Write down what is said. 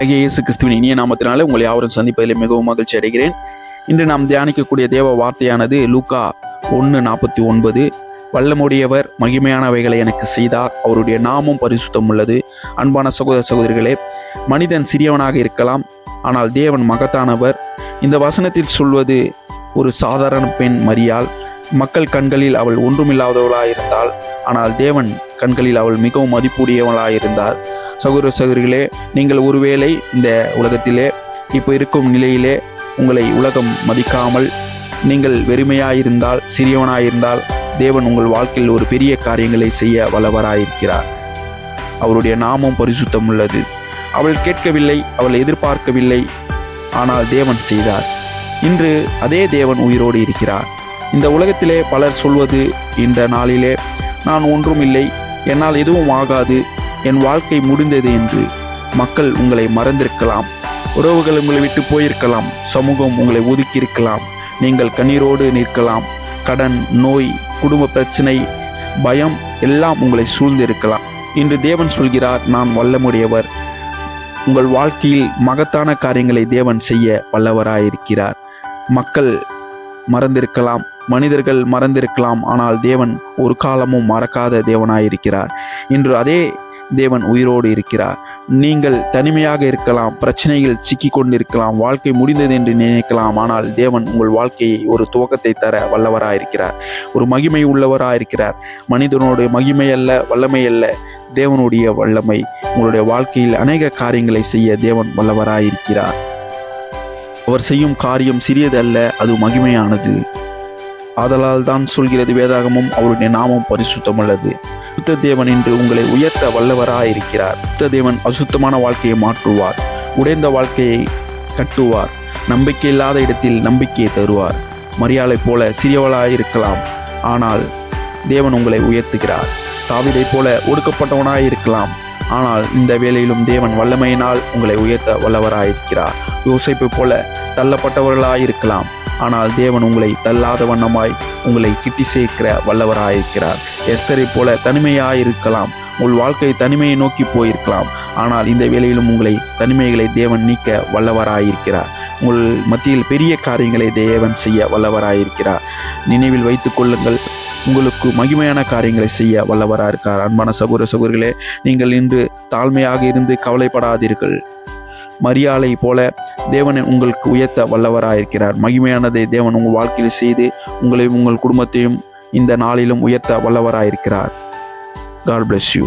இயேசு கிறிஸ்துவின் இனிய நாமத்தினாலே உங்களை யாவரும் சந்திப்பதில் மிகவும் மகிழ்ச்சி அடைகிறேன். இன்று நாம் தியானிக்கக்கூடிய தேவ வார்த்தையானது லூக்கா 1:49. வல்லமுடையவர் மகிமையானவைகளை எனக்கு செய்தார், அவருடைய நாமம் பரிசுத்தம் உள்ளது. அன்பான சகோதர சகோதரிகளே, மனிதன் சிறியவனாக இருக்கலாம், ஆனால் தேவன் மகத்தானவர். இந்த வசனத்தில் சொல்வது ஒரு சாதாரண பெண் மரியாள். மக்கள் கண்களில் அவள் ஒன்றுமில்லாதவளாயிருந்தாள், ஆனால் தேவன் கண்களில் அவள் மிகவும் மதிப்புடையவளாயிருந்தார். சகோதர சகோதரிகளே, நீங்கள் ஒருவேளை இந்த உலகத்திலே இப்போ இருக்கும் நிலையிலே உங்களை உலகம் மதிக்காமல் நீங்கள் வெறுமையாயிருந்தால், சிறியவனாயிருந்தால், தேவன் உங்கள் வாழ்க்கையில் ஒரு பெரிய காரியங்களை செய்ய வல்லவராயிருக்கிறார். அவருடைய நாமம் பரிசுத்தம் உள்ளது. அவள் கேட்கவில்லை, அவள் எதிர்பார்க்கவில்லை, ஆனால் தேவன் செய்தார். இன்று அதே தேவன் உயிரோடு இருக்கிறார். இந்த உலகத்திலே பலர் சொல்வது இந்த நாளிலே, நான் ஒன்றும் இல்லை, என்னால் எதுவும் ஆகாது, என் வாழ்க்கை முடிந்தது என்று. மக்கள் உங்களை மறந்திருக்கலாம், உறவுகள் உங்களை விட்டு போயிருக்கலாம், சமூகம் உங்களை ஒதுக்கியிருக்கலாம், நீங்கள் கண்ணீரோடு நிற்கலாம். கடன், நோய், குடும்ப பிரச்சனை, பயம் எல்லாம் உங்களை சூழ்ந்திருக்கலாம். இன்று தேவன் சொல்கிறார், நான் வல்லமுடையவர். உங்கள் வாழ்க்கையில் மகத்தான காரியங்களை தேவன் செய்ய வல்லவராயிருக்கிறார். மக்கள் மறந்திருக்கலாம், மனிதர்கள் மறந்திருக்கலாம், ஆனால் தேவன் ஒரு காலமும் மறக்காத தேவனாயிருக்கிறார். இன்று அதே தேவன் உயிரோடு இருக்கிறார். நீங்கள் தனிமையாக இருக்கலாம், பிரச்சனைகள் சிக்கி கொண்டிருக்கலாம், வாழ்க்கை முடிந்தது என்று நினைக்கலாம், ஆனால் தேவன் உங்கள் வாழ்க்கையை ஒரு துவக்கத்தை தர வல்லவராயிருக்கிறார். ஒரு மகிமை உள்ளவராயிருக்கிறார். மனிதனுடைய மகிமை அல்ல, வல்லமை அல்ல, தேவனுடைய வல்லமை. உங்களுடைய வாழ்க்கையில் அநேக காரியங்களை செய்ய தேவன் வல்லவராயிருக்கிறார். அவர் செய்யும் காரியம் சிறியது அல்ல, அது மகிமையானது. ஆதலால் தான் சொல்கிறது வேதாகமும், அவருடைய நாமம் பரிசுத்தம் உள்ளது. சுத்த தேவன் என்று உங்களை உயர்த்த வல்லவராயிருக்கிறார். சுத்த தேவன் அசுத்தமான வாழ்க்கையை மாற்றுவார், உடைந்த வாழ்க்கையை கட்டுவார், நம்பிக்கை இல்லாத இடத்தில் நம்பிக்கையை தருவார். மரியாளை போல சிறியவளாயிருக்கலாம், ஆனால் தேவன் உங்களை உயர்த்துகிறார். தாவீதை போல ஒடுக்கப்பட்டவனாயிருக்கலாம், ஆனால் இந்த வேளையிலும் தேவன் வல்லமையினால் உங்களை உயர்த்த வல்லவராயிருக்கிறார். யோசேப்பை போல தள்ளப்பட்டவர்களாயிருக்கலாம், ஆனால் தேவன் உங்களை தள்ளாத வண்ணமாய் உங்களை கிட்டி சேர்க்கிற வல்லவராயிருக்கிறார். எஸ்தரை போல தனிமையாயிருக்கலாம், உங்கள் வாழ்க்கை தனிமையை நோக்கி போயிருக்கலாம், ஆனால் இந்த வேளையிலும் உங்களை தனிமைகளை தேவன் நீக்க வல்லவராயிருக்கிறார். உங்கள் மத்தியில் பெரிய காரியங்களை தேவன் செய்ய வல்லவராயிருக்கிறார். நினைவில் வைத்துக் கொள்ளுங்கள், உங்களுக்கு மகிமையான காரியங்களை செய்ய வல்லவராக இருக்கார். அன்பான சகோதர சகோதரிகளே, நீங்கள் இன்று தாழ்மையாக இருந்து கவலைப்படாதீர்கள். மரியாளை போல தேவன் உங்களுக்கு உயர்த்த வல்லவராயிருக்கிறார். மகிமையானதை தேவன் உங்கள் வாழ்க்கையில் செய்து உங்களையும் உங்கள் குடும்பத்தையும் இந்த நாளிலும் உயர்த்த வல்லவராயிருக்கிறார். God bless you.